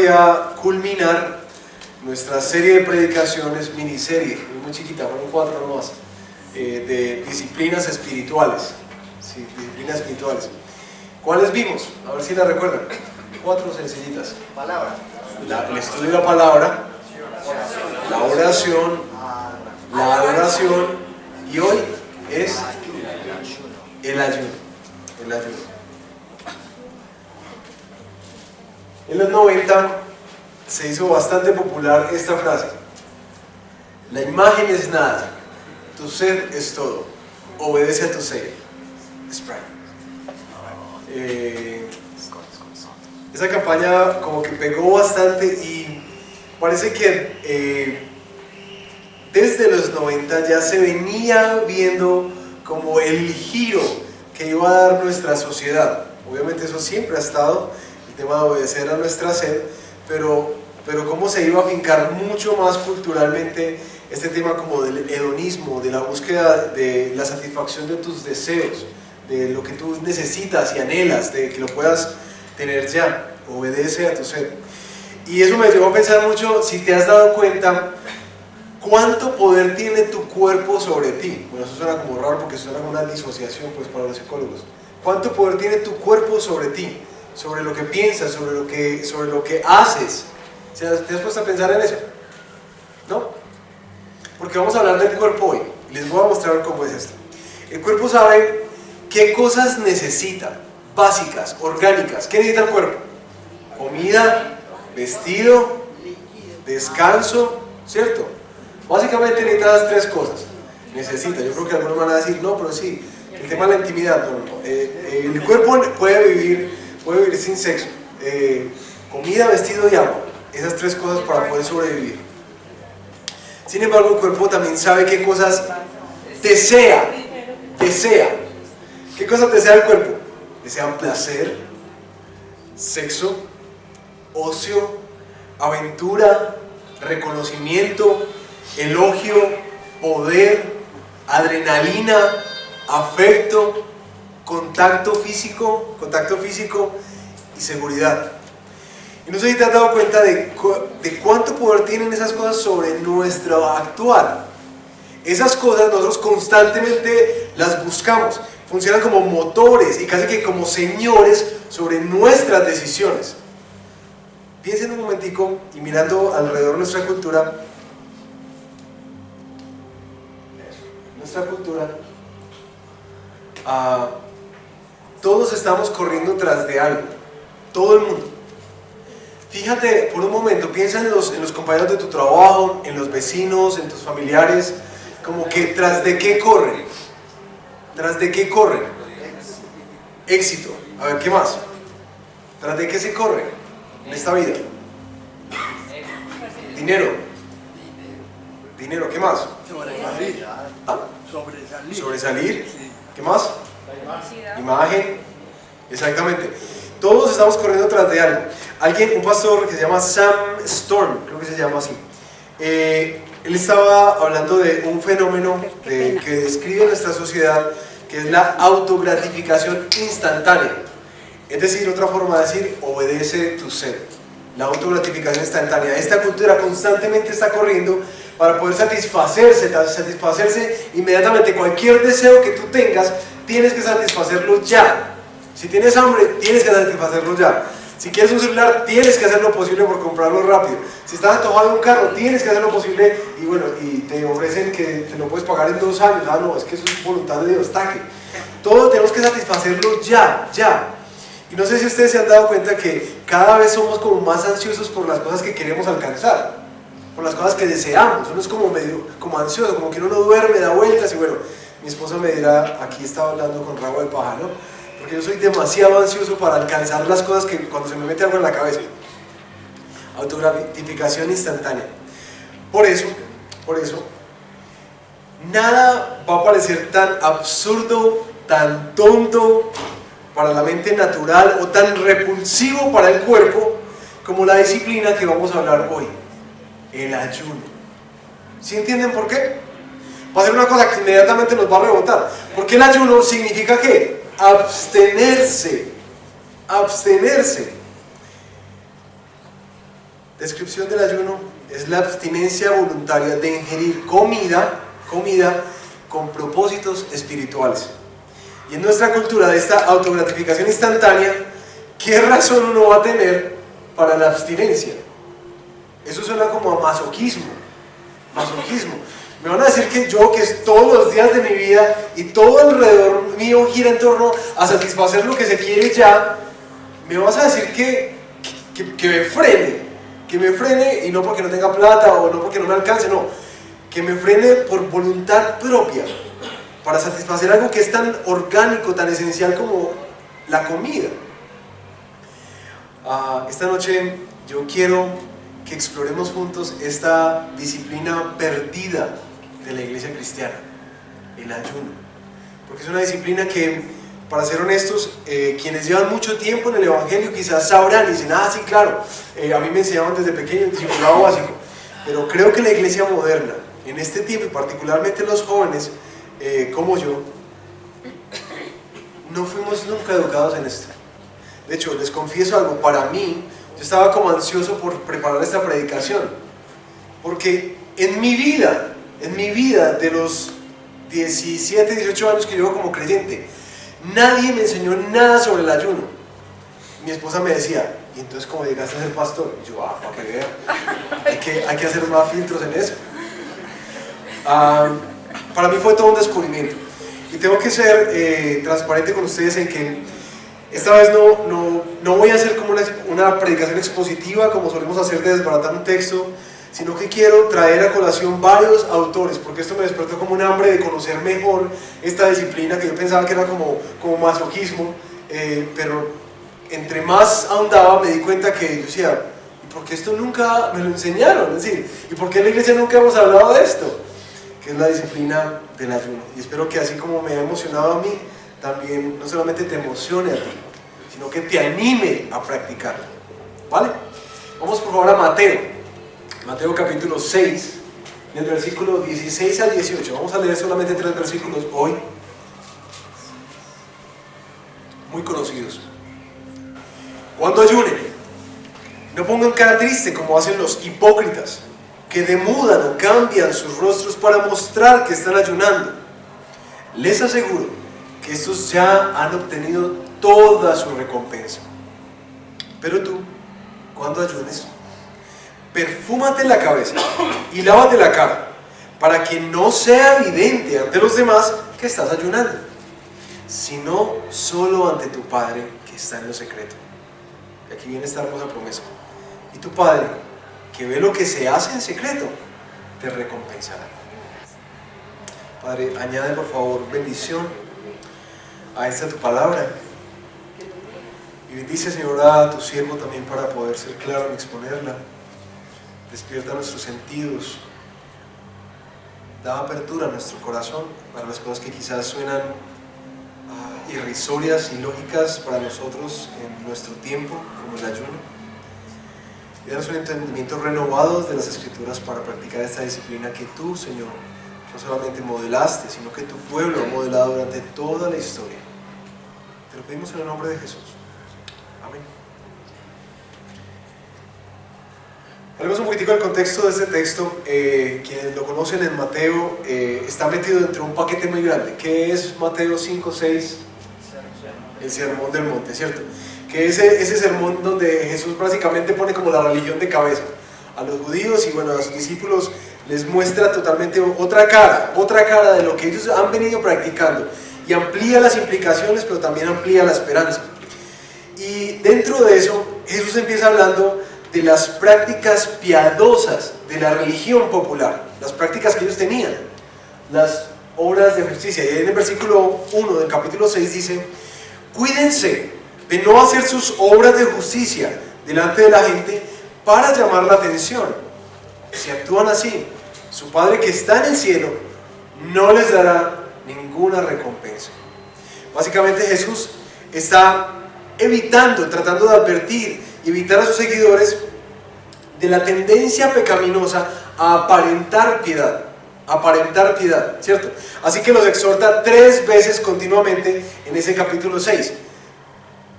a culminar nuestra serie de predicaciones, miniserie, muy chiquita, fueron 4 nomás, de disciplinas espirituales. Sí, disciplinas espirituales. ¿Cuáles vimos? A ver si la recuerdan. 4 sencillitas. Palabra. El estudio de la palabra, la oración, la adoración, y hoy es el ayuno. El ayuno. En los 90 se hizo bastante popular esta frase: la imagen es nada, tu ser es todo, obedece a tu ser. Esa campaña como que pegó bastante y parece que desde los 90 ya se venía viendo como el giro que iba a dar nuestra sociedad. Obviamente eso siempre ha estado, el tema de obedecer a nuestra sed, pero cómo se iba a afincar mucho más culturalmente este tema como del hedonismo, de la búsqueda de la satisfacción de tus deseos, de lo que tú necesitas y anhelas, de que lo puedas tener ya. Obedece a tu ser. Y eso me llevó a pensar mucho, si te has dado cuenta, ¿cuánto poder tiene tu cuerpo sobre ti? Bueno, eso suena como raro porque suena como una disociación pues para los psicólogos. ¿Cuánto poder tiene tu cuerpo sobre ti? Sobre lo que piensas, sobre lo que haces. ¿Te has puesto a pensar en eso? ¿No? Porque vamos a hablar del cuerpo hoy y les voy a mostrar cómo es esto. El cuerpo sabe qué cosas necesita, básicas, orgánicas. ¿Qué necesita el cuerpo? Comida, vestido, descanso, ¿cierto? Básicamente necesita las 3 cosas. Necesita, yo creo que algunos van a decir, no, pero sí, el tema de la intimidad, no. El cuerpo puede vivir sin sexo. Comida, vestido y agua. Esas 3 cosas para poder sobrevivir. Sin embargo, el cuerpo también sabe qué cosas desea. ¿Qué cosas desea el cuerpo? Desean placer, sexo, ocio, aventura, reconocimiento, elogio, poder, adrenalina, afecto, contacto físico y seguridad. Y no sé si te has dado cuenta de cuánto poder tienen esas cosas sobre nuestro actuar. Esas cosas nosotros constantemente las buscamos, funcionan como motores y casi que como señores sobre nuestras decisiones. Piensen un momentico y mirando alrededor de nuestra cultura, todos estamos corriendo tras de algo, todo el mundo. Fíjate por un momento, piensa en los compañeros de tu trabajo, en los vecinos, en tus familiares, como que tras de qué corren. ¿Tras de qué corren? Éxito. A ver, ¿qué más? ¿Tras de qué se corre en esta vida? Dinero. Dinero, ¿qué más? Sobresalir. ¿Ah? Sobresalir. ¿Qué más? Imagen. Exactamente. Todos estamos corriendo tras de algo. Un pastor que se llama Sam Storm, creo que se llama así. Él estaba hablando de un fenómeno que describe nuestra sociedad, que es la autogratificación instantánea. Es decir, otra forma de decir, obedece tu ser. La autogratificación instantánea. Esta cultura constantemente está corriendo para poder satisfacerse inmediatamente. Cualquier deseo que tú tengas, tienes que satisfacerlo ya. Si tienes hambre, tienes que satisfacerlo ya. Si quieres un celular, tienes que hacer lo posible por comprarlo rápido. Si estás antojado de un carro, tienes que hacer lo posible y te ofrecen que te lo puedes pagar en 2 años. Ah, no, es que eso es voluntad de Dios, taque. Todo tenemos que satisfacerlo ya. Y no sé si ustedes se han dado cuenta que cada vez somos como más ansiosos por las cosas que queremos alcanzar, por las cosas que deseamos. Uno es como medio ansioso, como que uno no duerme, da vueltas y bueno, mi esposa me dirá, aquí estaba hablando con rabo de paja, ¿no? Porque yo soy demasiado ansioso para alcanzar las cosas que cuando se me mete algo en la cabeza. Autogratificación instantánea. Por eso, nada va a parecer tan absurdo, tan tonto para la mente natural o tan repulsivo para el cuerpo como la disciplina que vamos a hablar hoy, el ayuno. ¿Sí entienden por qué? Va a ser una cosa que inmediatamente nos va a rebotar. Porque el ayuno significa ¿qué? Abstenerse. descripción del ayuno es la abstinencia voluntaria de ingerir comida con propósitos espirituales. Y en nuestra cultura de esta autogratificación instantánea, ¿qué razón uno va a tener para la abstinencia? Eso suena como a masoquismo. Me van a decir que yo, que es todos los días de mi vida y todo alrededor mío gira en torno a satisfacer lo que se quiere ya, me vas a decir que me frene, y no porque no tenga plata o no porque no me alcance, no, que me frene por voluntad propia, para satisfacer algo que es tan orgánico, tan esencial como la comida. Esta noche yo quiero que exploremos juntos esta disciplina perdida de la iglesia cristiana, el ayuno, porque es una disciplina que, para ser honestos, quienes llevan mucho tiempo en el evangelio quizás sabrán y dicen, sí, claro, a mí me enseñaban desde pequeño el discipulado básico, pero creo que la iglesia moderna, en este tiempo y particularmente los jóvenes como yo, no fuimos nunca educados en esto. De hecho, les confieso algo, para mí, yo estaba como ansioso por preparar esta predicación, porque en mi vida de los 17, 18 años que llevo como creyente, nadie me enseñó nada sobre el ayuno. Mi esposa me decía, ¿y entonces cómo llegaste a ser pastor? Y yo, para que vean, hay que hacer más filtros en eso. Para mí fue todo un descubrimiento. Y tengo que ser transparente con ustedes en que esta vez no voy a hacer como una predicación expositiva como solemos hacer de desbaratar un texto, sino que quiero traer a colación varios autores, porque esto me despertó como un hambre de conocer mejor esta disciplina que yo pensaba que era como masoquismo, pero entre más ahondaba me di cuenta que yo decía, ¿y por qué esto nunca me lo enseñaron? Es decir, ¿y por qué en la iglesia nunca hemos hablado de esto? Que es la disciplina del ayuno. Y espero que así como me ha emocionado a mí, también no solamente te emocione a ti, sino que te anime a practicarlo. ¿Vale? Vamos por favor a Mateo capítulo 6, del versículo 16 al 18. Vamos a leer solamente 3 versículos hoy, muy conocidos. Cuando ayunen, no pongan cara triste como hacen los hipócritas, que demudan o cambian sus rostros para mostrar que están ayunando. Les aseguro que estos ya han obtenido toda su recompensa. Pero tú, cuando ayunes, perfúmate la cabeza y lávate la cara, para que no sea evidente ante los demás que estás ayunando, sino solo ante tu Padre que está en lo secreto. Y aquí viene esta hermosa promesa. Y tu Padre, que ve lo que se hace en secreto, te recompensará. Padre, añade por favor bendición a esta tu palabra. Y bendice, Señor, a tu siervo también para poder ser claro en exponerla. Despierta nuestros sentidos. Da apertura a nuestro corazón para las cosas que quizás suenan irrisorias y lógicas para nosotros en nuestro tiempo, como el ayuno. Y danos un entendimiento renovado de las Escrituras para practicar esta disciplina que tú, Señor, no solamente modelaste, sino que tu pueblo ha modelado durante toda la historia. Te lo pedimos en el nombre de Jesús. Amén. Hablemos un poquitico del contexto de este texto. Quienes lo conocen en Mateo, está metido dentro de un paquete muy grande. ¿Qué es Mateo 5, 6? El sermón del monte, ¿cierto? Que ese sermón donde Jesús básicamente pone como la religión de cabeza a los judíos y bueno, a sus discípulos les muestra totalmente otra cara de lo que ellos han venido practicando, y amplía las implicaciones, pero también amplía la esperanza. Y dentro de eso, Jesús empieza hablando de las prácticas piadosas de la religión popular, las prácticas que ellos tenían, las obras de justicia. Y ahí en el versículo 1 del capítulo 6 dice: cuídense de no hacer sus obras de justicia delante de la gente para llamar la atención. Si actúan así, su Padre que está en el cielo no les dará ninguna recompensa. Básicamente Jesús está tratando de advertir y evitar a sus seguidores de la tendencia pecaminosa a aparentar piedad, ¿cierto? Así que los exhorta 3 veces continuamente en ese capítulo 6.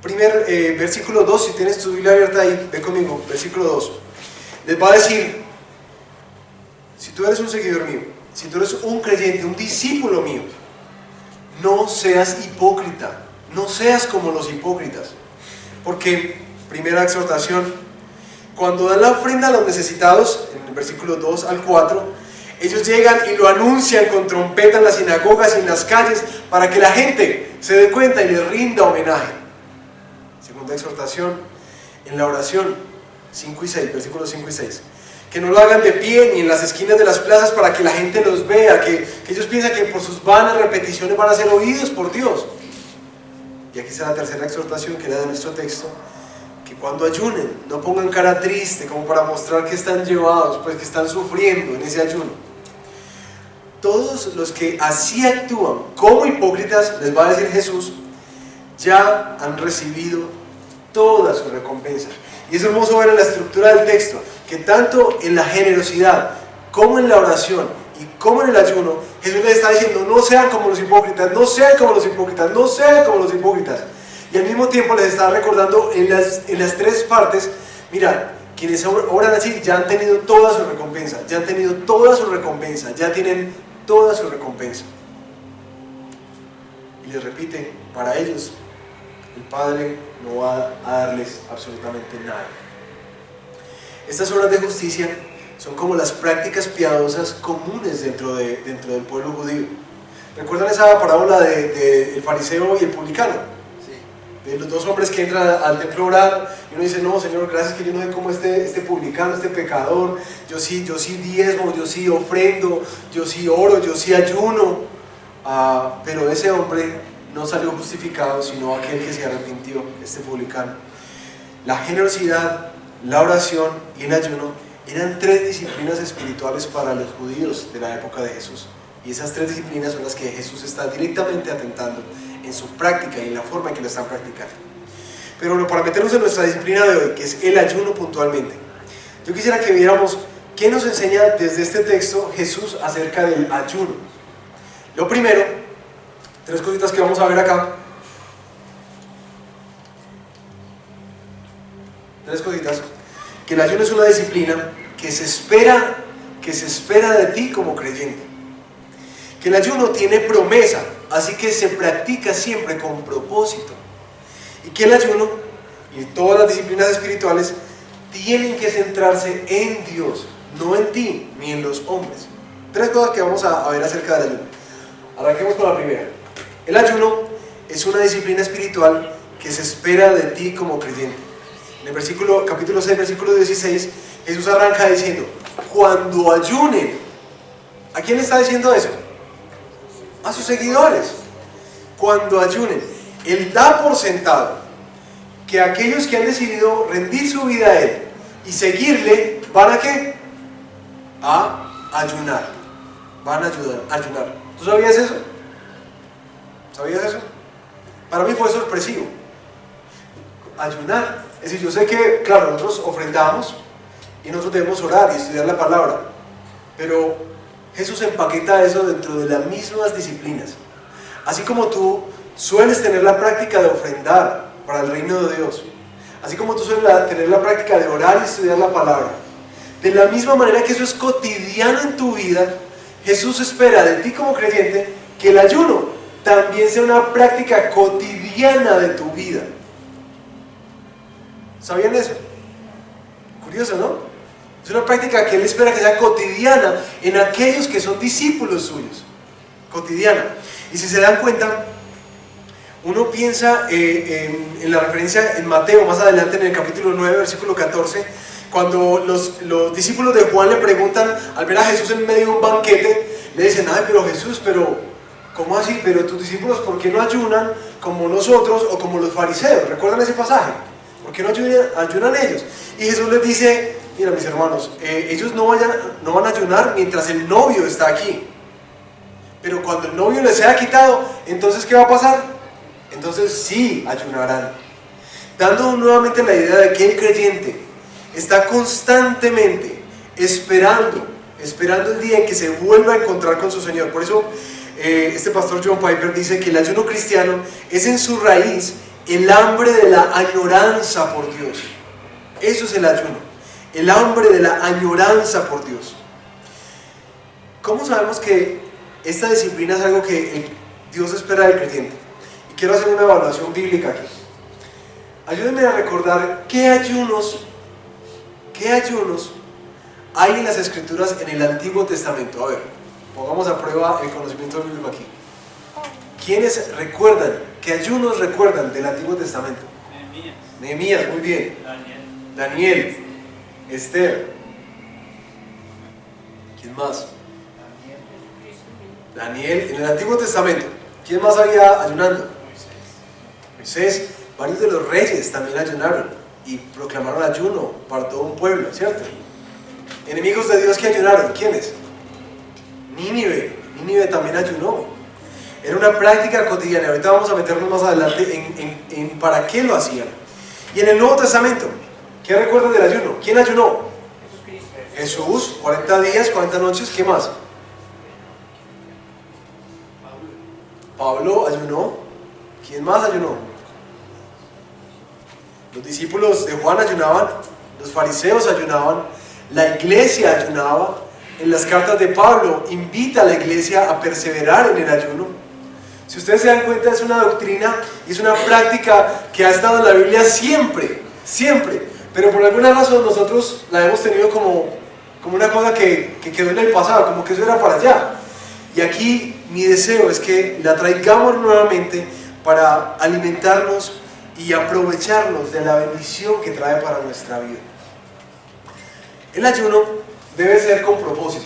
Versículo 2, si tienes tu Biblia abierta ahí, ve conmigo, versículo 2. les va a decir: si tú eres un seguidor mío, si tú eres un creyente, un discípulo mío, no seas hipócrita, no seas como los hipócritas. Porque, primera exhortación, cuando dan la ofrenda a los necesitados, en el versículo 2 al 4, ellos llegan y lo anuncian con trompeta en las sinagogas y en las calles para que la gente se dé cuenta y les rinda homenaje. Segunda exhortación, en la oración, 5 y 6, versículos 5 y 6. Que no lo hagan de pie ni en las esquinas de las plazas para que la gente los vea, que ellos piensan que por sus vanas repeticiones van a ser oídos por Dios. Y aquí está la tercera exhortación que era de nuestro texto: que cuando ayunen no pongan cara triste como para mostrar que están llevados, pues que están sufriendo en ese ayuno. Todos los que así actúan como hipócritas, les va a decir Jesús, ya han recibido toda su recompensa. Y es hermoso ver en la estructura del texto que tanto en la generosidad como en la oración y como en el ayuno, Jesús les está diciendo: no sean como los hipócritas, no sean como los hipócritas, no sean como los hipócritas. Y al mismo tiempo les está recordando en las tres partes: mira, quienes oran así ya han tenido toda su recompensa, ya han tenido toda su recompensa, ya tienen toda su recompensa. Y les repite: para ellos el Padre no va a darles absolutamente nada. Estas obras de justicia son como las prácticas piadosas comunes dentro del pueblo judío. ¿Recuerdan esa parábola del fariseo y el publicano? Sí. De los dos hombres que entran al templo a orar y uno dice: no, Señor, gracias que yo no soy como este publicano, este pecador. Yo sí diezmo, yo sí ofrendo, yo sí oro, yo sí ayuno. Pero ese hombre no salió justificado, sino aquel que se arrepintió, este publicano. La generosidad, la oración y el ayuno eran tres disciplinas espirituales para los judíos de la época de Jesús. Y esas tres disciplinas son las que Jesús está directamente atentando en su práctica y en la forma en que lo están practicando. Pero bueno, para meternos en nuestra disciplina de hoy, que es el ayuno puntualmente, yo quisiera que viéramos qué nos enseña desde este texto Jesús acerca del ayuno. Lo primero, tres cositas que vamos a ver acá. Tres cositas. Que el ayuno es una disciplina que se espera de ti como creyente. Que el ayuno tiene promesa, así que se practica siempre con propósito. Y que el ayuno y todas las disciplinas espirituales tienen que centrarse en Dios, no en ti ni en los hombres. Tres cosas que vamos a ver acerca del ayuno. Arranquemos con la primera. El ayuno es una disciplina espiritual que se espera de ti como creyente. En el capítulo 6, versículo 16, Jesús arranca diciendo: cuando ayunen. ¿A quién le está diciendo eso? A sus seguidores. Cuando ayunen. Él da por sentado que aquellos que han decidido rendir su vida a Él y seguirle, ¿van a qué? A ayunar. Van a ayunar. ¿Tú sabías eso? ¿Sabías eso? Para mí fue sorpresivo. Ayunar. Es decir, yo sé que, claro, nosotros ofrendamos y nosotros debemos orar y estudiar la palabra, pero Jesús empaqueta eso dentro de las mismas disciplinas. Así como tú sueles tener la práctica de ofrendar para el reino de Dios, así como tú sueles tener la práctica de orar y estudiar la palabra, de la misma manera que eso es cotidiano en tu vida, Jesús espera de ti como creyente que el ayuno también sea una práctica cotidiana de tu vida. ¿Sabían eso? Curioso, ¿no? Es una práctica que Él espera que sea cotidiana en aquellos que son discípulos suyos. Cotidiana. Y si se dan cuenta, uno piensa en la referencia en Mateo, más adelante en el capítulo 9, versículo 14, cuando los discípulos de Juan le preguntan, al ver a Jesús en medio de un banquete, le dicen: ay, pero Jesús, ¿cómo así? Pero tus discípulos, ¿por qué no ayunan como nosotros o como los fariseos? ¿Recuerdan ese pasaje? ¿Por qué no ayunan ellos? Y Jesús les dice: mira, mis hermanos, ellos no van a ayunar mientras el novio está aquí. Pero cuando el novio les sea quitado, entonces ¿qué va a pasar? Entonces sí ayunarán. Dando nuevamente la idea de que el creyente está constantemente esperando el día en que se vuelva a encontrar con su Señor. Por eso este pastor John Piper dice que el ayuno cristiano es en su raíz el hambre de la añoranza por Dios. Eso es el ayuno. el hambre de la añoranza por Dios. ¿Cómo sabemos que esta disciplina es algo que Dios espera del creyente? Y quiero hacer una evaluación bíblica aquí. Ayúdenme a recordar qué ayunos hay en las Escrituras en el Antiguo Testamento. A ver, pongamos a prueba el conocimiento bíblico aquí. ¿Quiénes recuerdan? ¿Qué ayunos recuerdan del Antiguo Testamento? Nehemías, muy bien. Daniel, Esther. ¿Quién más? Daniel, en el Antiguo Testamento. ¿Quién más había ayunando? Moisés. Varios de los reyes también ayunaron y proclamaron ayuno para todo un pueblo, ¿cierto? Enemigos de Dios que ayunaron, ¿quiénes? Nínive también ayunó. Era una práctica cotidiana. Ahorita vamos a meternos más adelante en para qué lo hacían. Y en el Nuevo Testamento, ¿qué recuerdan del ayuno? ¿Quién ayunó? Jesús, 40 días, 40 noches, ¿qué más? Pablo ayunó. ¿Quién más ayunó? Los discípulos de Juan ayunaban, los fariseos ayunaban, la iglesia ayunaba. En las cartas de Pablo invita a la iglesia a perseverar en el ayuno. Si ustedes se dan cuenta, es una doctrina y es una práctica que ha estado en la Biblia siempre, pero por alguna razón nosotros la hemos tenido como una cosa que quedó en el pasado, como que eso era para allá. Y aquí mi deseo es que la traigamos nuevamente para alimentarnos y aprovecharnos de la bendición que trae para nuestra vida. El ayuno debe ser con propósito.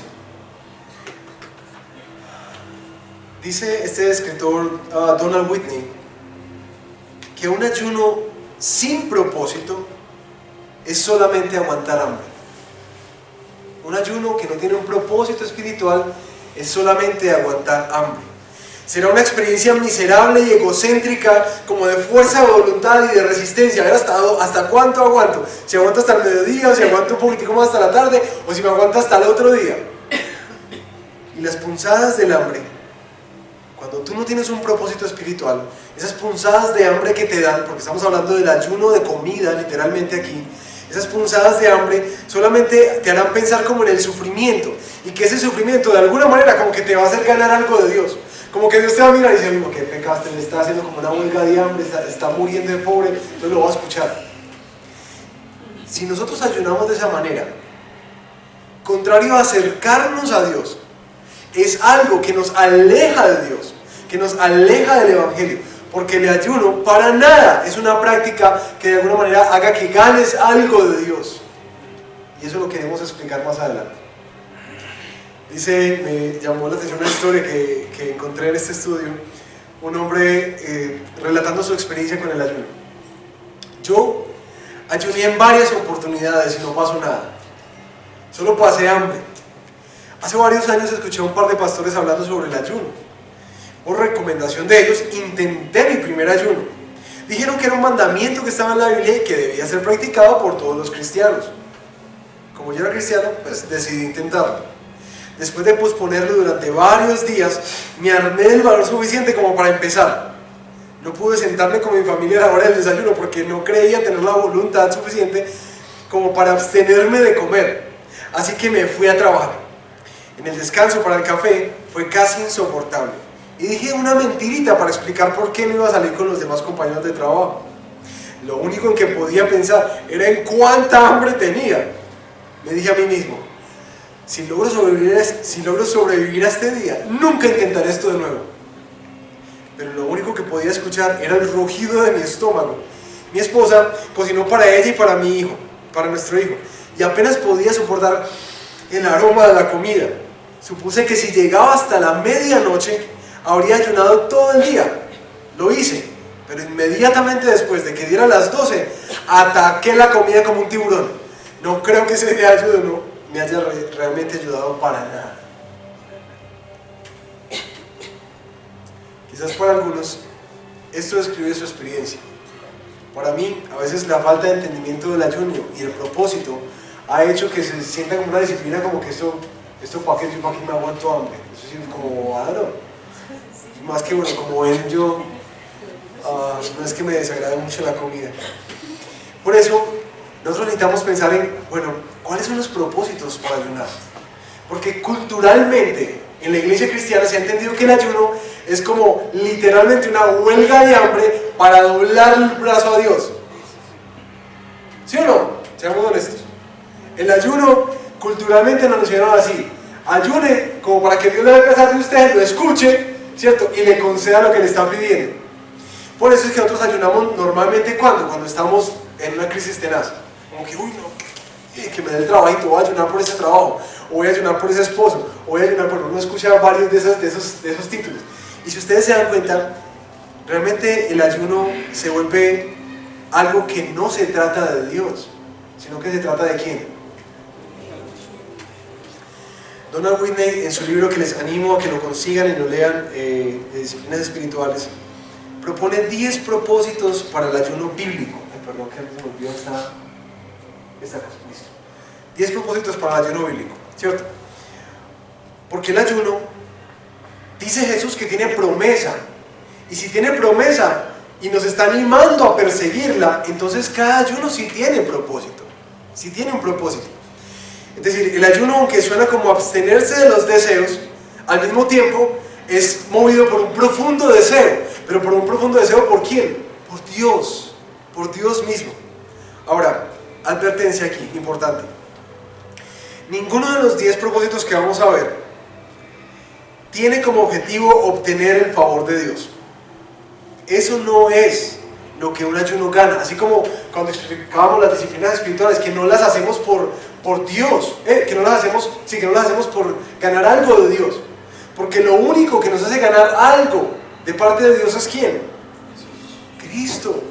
Dice este escritor Donald Whitney que un ayuno sin propósito es solamente aguantar hambre. Un ayuno que no tiene un propósito espiritual es solamente aguantar hambre. Será una experiencia miserable y egocéntrica, como de fuerza de voluntad y de resistencia. A ver hasta cuánto aguanto. Si aguanto hasta el mediodía, o si aguanto un poquitico más hasta la tarde, o si me aguanto hasta el otro día. Y las punzadas del hambre, cuando tú no tienes un propósito espiritual, esas punzadas de hambre que te dan, porque estamos hablando del ayuno de comida, literalmente aquí, esas punzadas de hambre solamente te harán pensar como en el sufrimiento, y que ese sufrimiento de alguna manera como que te va a hacer ganar algo de Dios. Como que Dios te va a mirar y dice, qué pecaste, le está haciendo como una huelga de hambre, está muriendo de pobre, entonces lo va a escuchar. Si nosotros ayunamos de esa manera, contrario a acercarnos a Dios, es algo que nos aleja de Dios, que nos aleja del Evangelio, porque el ayuno para nada es una práctica que de alguna manera haga que ganes algo de Dios. Y eso lo queremos explicar más adelante. Dice, me llamó la atención una historia que encontré en este estudio, un hombre relatando su experiencia con el ayuno. Yo ayuné en varias oportunidades y no pasó nada, solo pasé hambre. Hace varios años escuché a un par de pastores hablando sobre el ayuno. Por recomendación de ellos, intenté mi primer ayuno. Dijeron que era un mandamiento que estaba en la Biblia y que debía ser practicado por todos los cristianos. Como yo era cristiano, pues decidí intentarlo. Después de posponerlo durante varios días, me armé del valor suficiente como para empezar. No pude sentarme con mi familia a la hora del desayuno porque no creía tener la voluntad suficiente como para abstenerme de comer. Así que me fui a trabajar. En el descanso para el café fue casi insoportable. Y dije una mentirita para explicar por qué no iba a salir con los demás compañeros de trabajo. Lo único en que podía pensar era en cuánta hambre tenía. Me dije a mí mismo, si logro sobrevivir a este día, nunca intentaré esto de nuevo. Pero lo único que podía escuchar era el rugido de mi estómago. Mi esposa cocinó para ella y para mi hijo, para nuestro hijo, y apenas podía soportar el aroma de la comida. Supuse que si llegaba hasta la medianoche, habría ayunado todo el día. Lo hice, pero inmediatamente después de que diera las 12, ataqué la comida como un tiburón. No creo que ese día de ayuno me haya realmente ayudado para nada. Quizás para algunos esto describe su experiencia. Para mí, a veces la falta de entendimiento del ayuno y el propósito ha hecho que se sienta como una disciplina, como que esto para qué me aguanto hambre. Eso sí, como bobado. Más que bueno, como ven yo, no es que me desagrade mucho la comida. Por eso, nosotros necesitamos pensar en, bueno, ¿cuáles son los propósitos para ayunar? Porque culturalmente en la iglesia cristiana se ha entendido que el ayuno es como literalmente una huelga de hambre para doblar el brazo a Dios. ¿Sí o no? Seamos honestos. El ayuno culturalmente nos enseñaron así: ayune como para que Dios le haga pesar de usted, lo escuche, ¿cierto? Y le conceda lo que le está pidiendo. Por eso es que nosotros ayunamos normalmente cuando estamos en una crisis tenaz. Como que, uy, no, que me dé el trabajito, voy a ayunar por ese trabajo, o voy a ayunar por ese esposo, o voy a ayunar por... Uno escucha varios de esos títulos. Y si ustedes se dan cuenta, realmente el ayuno se vuelve algo que no se trata de Dios, sino que se trata de ¿quién? Donald Whitney, en su libro, que les animo a que lo consigan y lo lean, de disciplinas espirituales, propone 10 propósitos para el ayuno bíblico. Perdón, que antes me olvidó esta cosa, listo. 10 propósitos para el ayuno bíblico, ¿cierto? Porque el ayuno, dice Jesús, que tiene promesa. Y si tiene promesa y nos está animando a perseguirla, entonces cada ayuno sí tiene propósito, sí tiene un propósito. Es decir, el ayuno, aunque suena como abstenerse de los deseos, al mismo tiempo es movido por un profundo deseo. Pero por un profundo deseo, ¿por quién? Por Dios mismo. Ahora, advertencia aquí, importante. Ninguno de los 10 propósitos que vamos a ver tiene como objetivo obtener el favor de Dios. Eso no es lo que un ayuno gana. Así como cuando explicábamos las disciplinas espirituales, que no las hacemos por Dios, que no las hacemos por ganar algo de Dios. Porque lo único que nos hace ganar algo de parte de Dios es ¿quién? Cristo.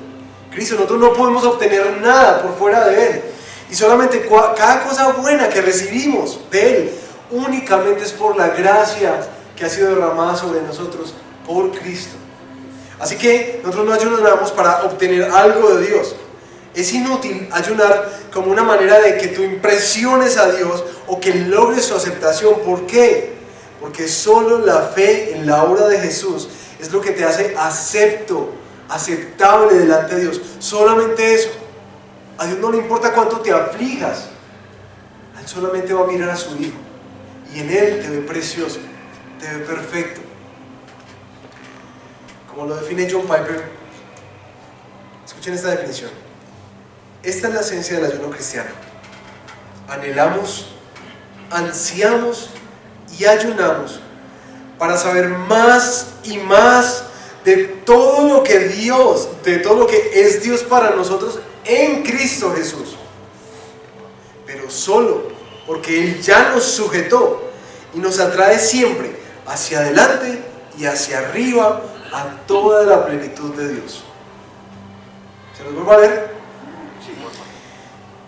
Nosotros no podemos obtener nada por fuera de Él. Y solamente cada cosa buena que recibimos de Él únicamente es por la gracia que ha sido derramada sobre nosotros por Cristo. Así que nosotros no ayunamos para obtener algo de Dios. Es inútil ayunar como una manera de que tú impresiones a Dios o que logres su aceptación. ¿Por qué? Porque solo la fe en la obra de Jesús es lo que te hace aceptable delante de Dios. Solamente eso. A Dios no le importa cuánto te aflijas. Él solamente va a mirar a su Hijo y en Él te ve precioso, te ve perfecto. Como lo define John Piper, escuchen esta definición: esta es la esencia del ayuno cristiano. Anhelamos, ansiamos y ayunamos para saber más y más de todo lo que Dios, de todo lo que es Dios para nosotros en Cristo Jesús. Pero solo porque Él ya nos sujetó y nos atrae siempre hacia adelante y hacia arriba a toda la plenitud de Dios. ¿Se los vuelvo a leer?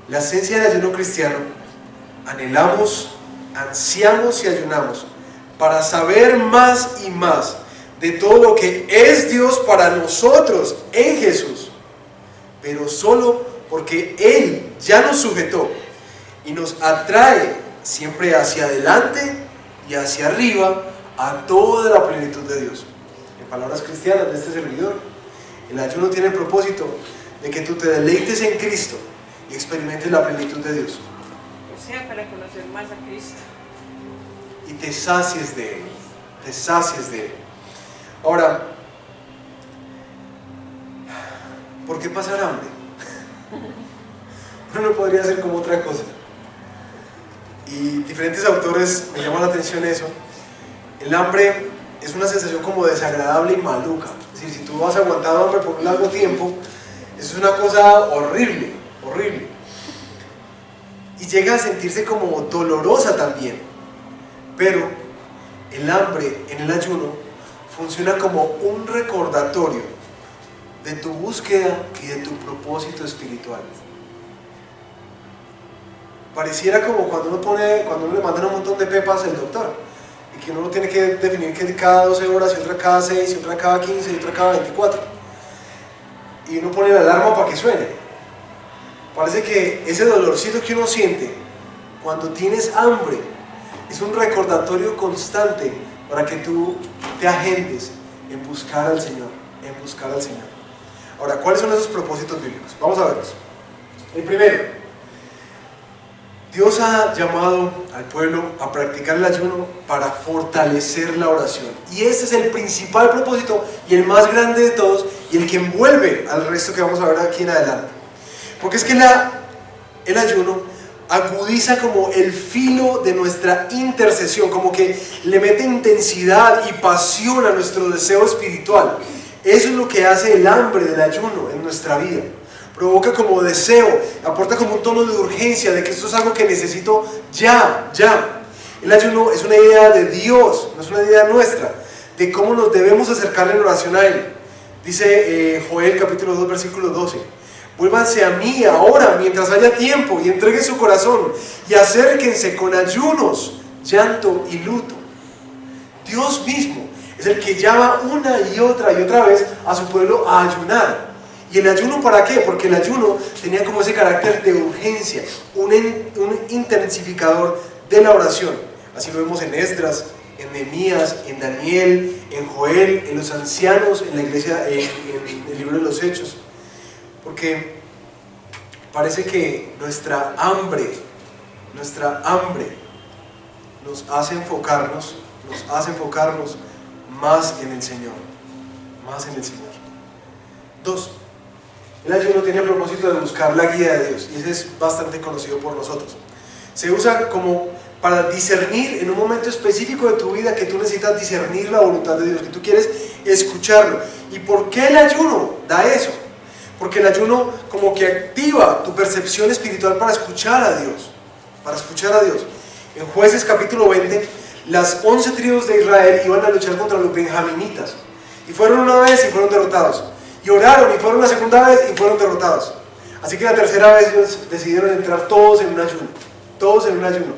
La esencia del ayuno cristiano: anhelamos, ansiamos y ayunamos para saber más y más de todo lo que es Dios para nosotros en Jesús, pero solo porque Él ya nos sujetó y nos atrae siempre hacia adelante y hacia arriba a toda la plenitud de Dios. En palabras cristianas de este servidor, el ayuno tiene el propósito de que tú te deleites en Cristo y experimentes la plenitud de Dios. O sea, para conocer más a Cristo. Y te sacies de Él, te sacies de Él. Ahora, ¿por qué pasar hambre? Uno no podría hacer como otra cosa. Y diferentes autores me llaman la atención eso. El hambre es una sensación como desagradable y maluca. Es decir, si tú has aguantado hambre por un largo tiempo, eso es una cosa horrible, horrible. Y llega a sentirse como dolorosa también. Pero el hambre en el ayuno funciona como un recordatorio de tu búsqueda y de tu propósito espiritual. Pareciera como cuando uno le mandan un montón de pepas al doctor y que uno tiene que definir que cada 12 horas y otra cada 6 y otra cada 15 y otra cada 24 y uno pone la alarma para que suene. Parece que ese dolorcito que uno siente cuando tienes hambre es un recordatorio constante para que tú te agendes en buscar al Señor, en buscar al Señor. Ahora, ¿cuáles son esos propósitos bíblicos? Vamos a verlos. El primero, Dios ha llamado al pueblo a practicar el ayuno para fortalecer la oración. Y este es el principal propósito y el más grande de todos y el que envuelve al resto que vamos a ver aquí en adelante. Porque es que el ayuno agudiza como el filo de nuestra intercesión, como que le mete intensidad y pasión a nuestro deseo espiritual. Eso es lo que hace el hambre del ayuno en nuestra vida. Provoca como deseo, aporta como un tono de urgencia, de que esto es algo que necesito ya. El ayuno es una idea de Dios, no es una idea nuestra, de cómo nos debemos acercar en oración a Él. Dice Joel capítulo 2 versículo 12: vuélvanse a mí ahora mientras haya tiempo y entreguen su corazón y acérquense con ayunos, llanto y luto. Dios mismo es el que llama una y otra vez a su pueblo a ayunar. ¿Y el ayuno para qué? Porque el ayuno tenía como ese carácter de urgencia, un intensificador de la oración. Así lo vemos en Esdras, en Nehemías, en Daniel, en Joel, en los ancianos, en la iglesia, en el libro de los Hechos. Porque parece que nuestra hambre nos hace enfocarnos más en el Señor. Dos, el ayuno tiene el propósito de buscar la guía de Dios, y ese es bastante conocido por nosotros. Se usa como para discernir en un momento específico de tu vida que tú necesitas discernir la voluntad de Dios, que tú quieres escucharlo. ¿Y por qué el ayuno da eso? Porque el ayuno como que activa tu percepción espiritual para escuchar a Dios. En Jueces capítulo 20, las 11 tribus de Israel iban a luchar contra los benjaminitas. Y fueron una vez y fueron derrotados. Y oraron y fueron la segunda vez y fueron derrotados. Así que la tercera vez ellos decidieron entrar todos en un ayuno.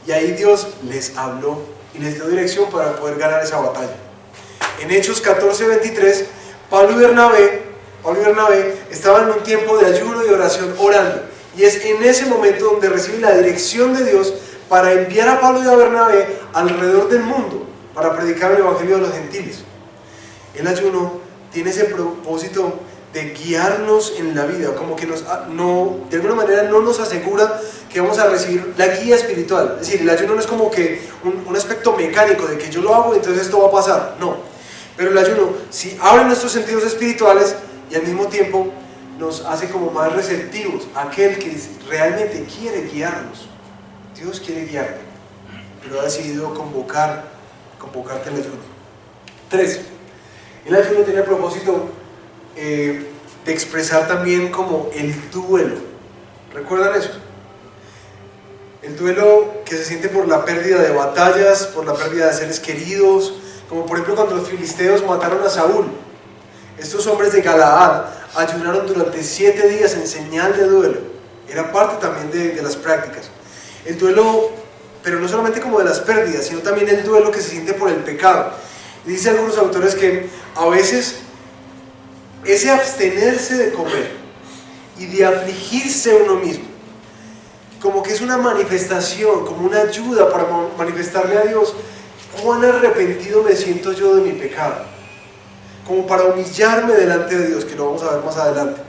Y ahí Dios les habló y les dio dirección para poder ganar esa batalla. En Hechos 14:23, Pablo y Bernabé estaban en un tiempo de ayuno y oración orando. Y es en ese momento donde reciben la dirección de Dios para enviar a Pablo y a Bernabé alrededor del mundo para predicar el evangelio de los gentiles. El ayuno tiene ese propósito de guiarnos en la vida, como que de alguna manera no nos asegura que vamos a recibir la guía espiritual. Es decir, el ayuno no es como que un aspecto mecánico de que yo lo hago y entonces esto va a pasar, no. Pero el ayuno sí abre nuestros sentidos espirituales y al mismo tiempo nos hace como más receptivos a aquel que realmente quiere guiarnos. Dios quiere guiarte, pero ha decidido convocarte al ayuno. 3. El ayuno tiene el propósito de expresar también como el duelo. ¿Recuerdan eso? El duelo que se siente por la pérdida de batallas, por la pérdida de seres queridos, como por ejemplo cuando los filisteos mataron a Saúl. Estos hombres de Galaad ayunaron durante 7 días en señal de duelo. Era parte también de las prácticas. El duelo, pero no solamente como de las pérdidas, sino también el duelo que se siente por el pecado. Dicen algunos autores que a veces ese abstenerse de comer y de afligirse uno mismo, como que es una manifestación, como una ayuda para manifestarle a Dios cuán arrepentido me siento yo de mi pecado, como para humillarme delante de Dios, que lo vamos a ver más adelante.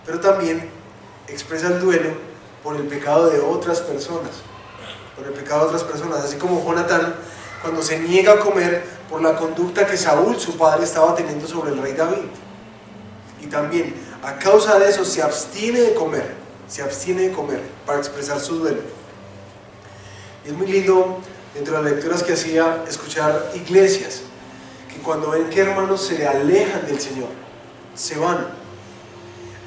Pero también expresa el duelo por el pecado de otras personas, así como Jonatán, cuando se niega a comer por la conducta que Saúl, su padre, estaba teniendo sobre el rey David. Y también, a causa de eso, se abstiene de comer para expresar su duelo. Y es muy lindo, dentro de las lecturas que hacía, escuchar iglesias que cuando ven que hermanos se alejan del Señor, se van,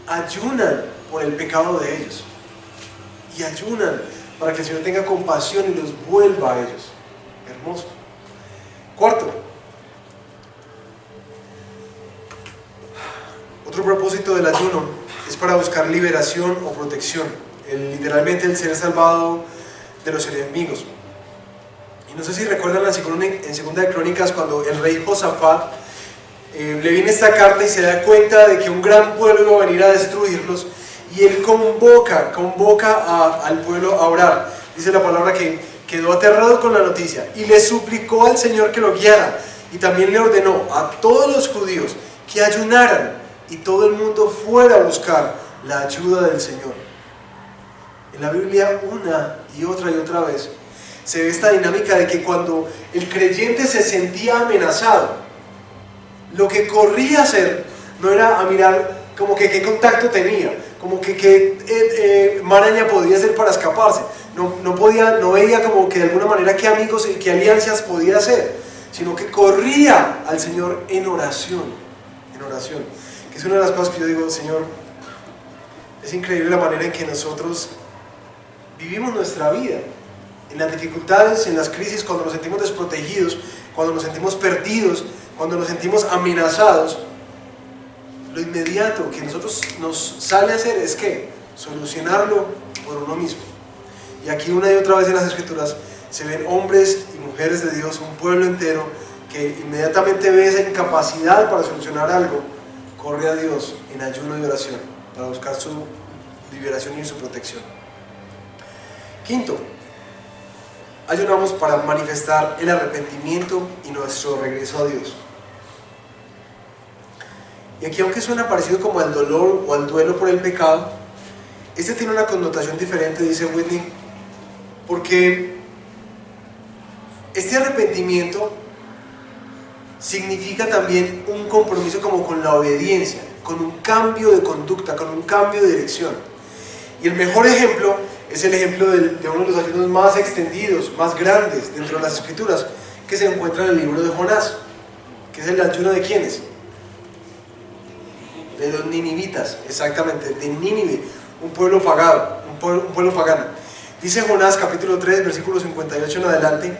ayunan por el pecado de ellos. Y ayunan para que el Señor tenga compasión y los vuelva a ellos. Hermoso. 4. Otro propósito del ayuno es para buscar liberación o protección. Literalmente el ser salvado de los enemigos. Y no sé si recuerdan en Segunda de Crónicas cuando el rey Josafat le viene esta carta y se da cuenta de que un gran pueblo iba a venir a destruirlos. Y él convoca al pueblo a orar. Dice la palabra que quedó aterrado con la noticia y le suplicó al Señor que lo guiara. Y también le ordenó a todos los judíos que ayunaran y todo el mundo fuera a buscar la ayuda del Señor. En la Biblia una y otra vez se ve esta dinámica de que cuando el creyente se sentía amenazado, lo que corría a hacer no era a mirar como que qué contacto tenía, como que qué maraña podía hacer para escaparse. No veía como que de alguna manera qué amigos y qué alianzas podía hacer, sino que corría al Señor en oración, que es una de las cosas que yo digo, Señor, es increíble la manera en que nosotros vivimos nuestra vida, en las dificultades, en las crisis, cuando nos sentimos desprotegidos, cuando nos sentimos perdidos, cuando nos sentimos amenazados. Lo inmediato que nosotros nos sale a hacer es que solucionarlo por uno mismo. Y aquí una y otra vez en las Escrituras se ven hombres y mujeres de Dios, un pueblo entero que inmediatamente ve esa incapacidad para solucionar algo, corre a Dios en ayuno y oración para buscar su liberación y su protección. Quinto, ayunamos para manifestar el arrepentimiento y nuestro regreso a Dios. Y aquí, aunque suena parecido como al dolor o al duelo por el pecado, este tiene una connotación diferente, dice Whitney, porque este arrepentimiento significa también un compromiso como con la obediencia, con un cambio de conducta, con un cambio de dirección. Y el mejor ejemplo es el ejemplo de uno de los ayunos más extendidos, más grandes dentro de las Escrituras, que se encuentra en el libro de Jonás, que es el ayuno de ¿quiénes? De los ninivitas, exactamente, de Nínive, un pueblo pagano, un pueblo pagano. Dice Jonás capítulo 3, versículo 58 en adelante,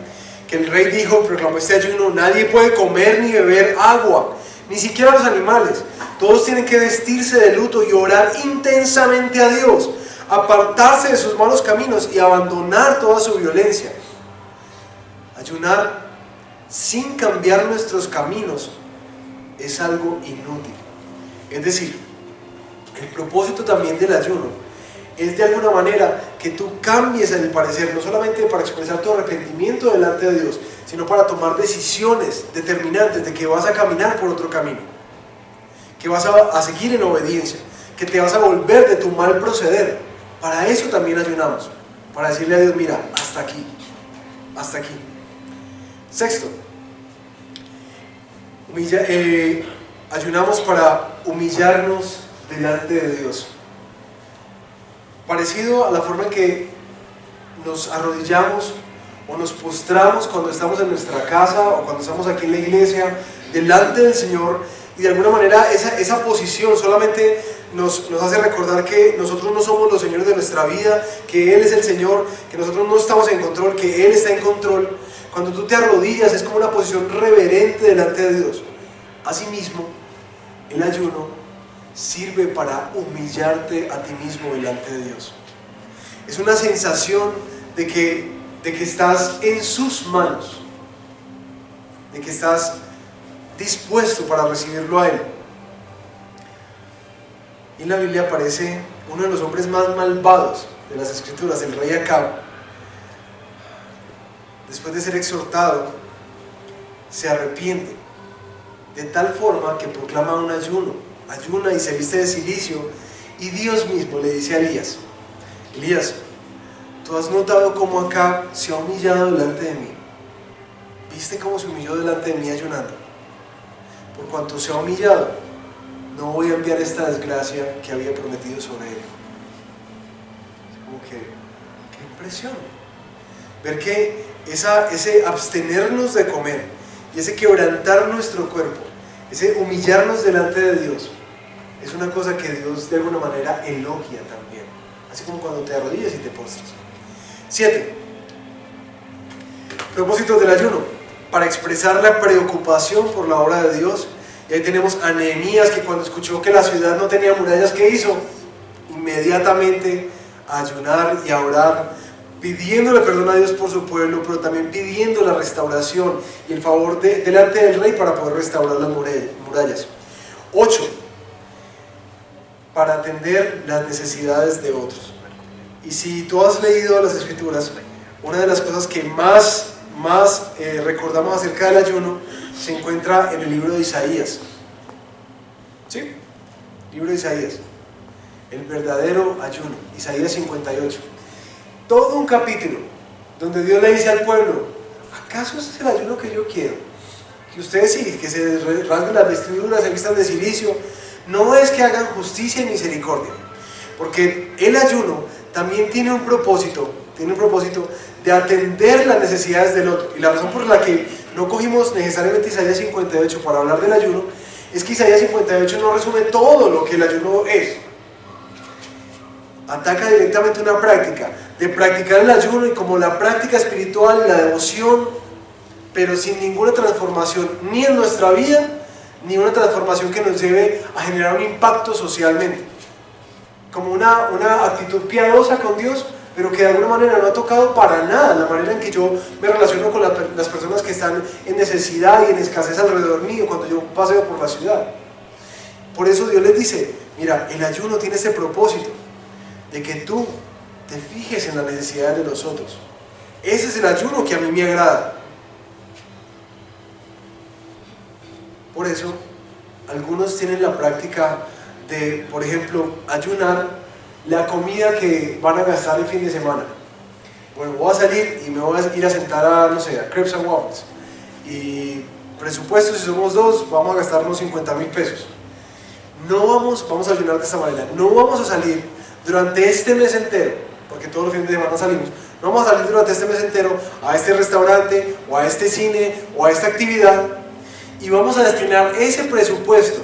que el rey dijo, proclamó este ayuno: nadie puede comer ni beber agua, ni siquiera los animales. Todos tienen que vestirse de luto y orar intensamente a Dios, apartarse de sus malos caminos y abandonar toda su violencia. Ayunar sin cambiar nuestros caminos es algo inútil. Es decir, el propósito también del ayuno es de alguna manera que tú cambies el parecer, no solamente para expresar tu arrepentimiento delante de Dios, sino para tomar decisiones determinantes de que vas a caminar por otro camino, que vas a seguir en obediencia, que te vas a volver de tu mal proceder. Para eso también ayunamos, para decirle a Dios: mira, hasta aquí, hasta aquí. Sexto, ayunamos para humillarnos delante de Dios. Parecido a la forma en que nos arrodillamos o nos postramos cuando estamos en nuestra casa o cuando estamos aquí en la iglesia delante del Señor, y de alguna manera esa posición solamente nos hace recordar que nosotros no somos los señores de nuestra vida, que Él es el Señor, que nosotros no estamos en control, que Él está en control. Cuando tú te arrodillas es como una posición reverente delante de Dios. Asimismo, el ayuno sirve para humillarte a ti mismo delante de Dios. Es una sensación de que estás en sus manos, de que estás dispuesto para recibirlo a Él. Y en la Biblia aparece uno de los hombres más malvados de las Escrituras, el rey Acab. Después de ser exhortado, se arrepiente de tal forma que proclama un ayuna y se viste de cilicio, y Dios mismo le dice a Elías: Elías, ¿tú has notado cómo Acab se ha humillado delante de mí? ¿Viste cómo se humilló delante de mí ayunando? Por cuanto se ha humillado, no voy a enviar esta desgracia que había prometido sobre él. Como que, qué impresión ver que ese abstenernos de comer y ese quebrantar nuestro cuerpo, ese humillarnos delante de Dios, es una cosa que Dios de alguna manera elogia también, así como cuando te arrodillas y te postras. 7. Propósitos del ayuno: para expresar la preocupación por la obra de Dios. Y ahí tenemos a Nehemías, que cuando escuchó que la ciudad no tenía murallas, ¿qué hizo? Inmediatamente a ayunar y a orar, pidiéndole perdón a Dios por su pueblo, pero también pidiendo la restauración y el favor delante del rey para poder restaurar las murallas. 8. Para atender las necesidades de otros. Y si tú has leído las Escrituras, una de las cosas que más recordamos acerca del ayuno se encuentra en el libro de Isaías. ¿Sí? Libro de Isaías. el verdadero ayuno. Isaías 58. Todo un capítulo donde Dios le dice al pueblo: ¿acaso ese es el ayuno que yo quiero? Que ustedes sí, que se rasguen las vestiduras, se vistan de cilicio. No es que hagan justicia y misericordia, porque el ayuno también tiene un propósito de atender las necesidades del otro. Y la razón por la que no cogimos necesariamente Isaías 58 para hablar del ayuno es que Isaías 58 no resume todo lo que el ayuno es. Ataca directamente una práctica, de practicar el ayuno y como la práctica espiritual y la devoción, pero sin ninguna transformación ni en nuestra vida, ni una transformación que nos lleve a generar un impacto socialmente. Como una actitud piadosa con Dios, pero que de alguna manera no ha tocado para nada la manera en que yo me relaciono con las personas que están en necesidad y en escasez alrededor mío cuando yo paseo por la ciudad. Por eso Dios les dice: mira, el ayuno tiene ese propósito de que tú te fijes en las necesidades de los otros. Ese es el ayuno que a mí me agrada. Por eso algunos tienen la práctica de, por ejemplo, ayunar la comida que van a gastar el fin de semana. Bueno, voy a salir y me voy a ir a sentar a, no sé, a Crepes and Waffles, y presupuesto, si somos dos, vamos a gastarnos 50,000 pesos. No vamos a ayunar de esta manera. No vamos a salir durante este mes entero, porque todos los fines de semana salimos. No vamos a salir durante este mes entero a este restaurante, o a este cine, o a esta actividad, y vamos a destinar ese presupuesto,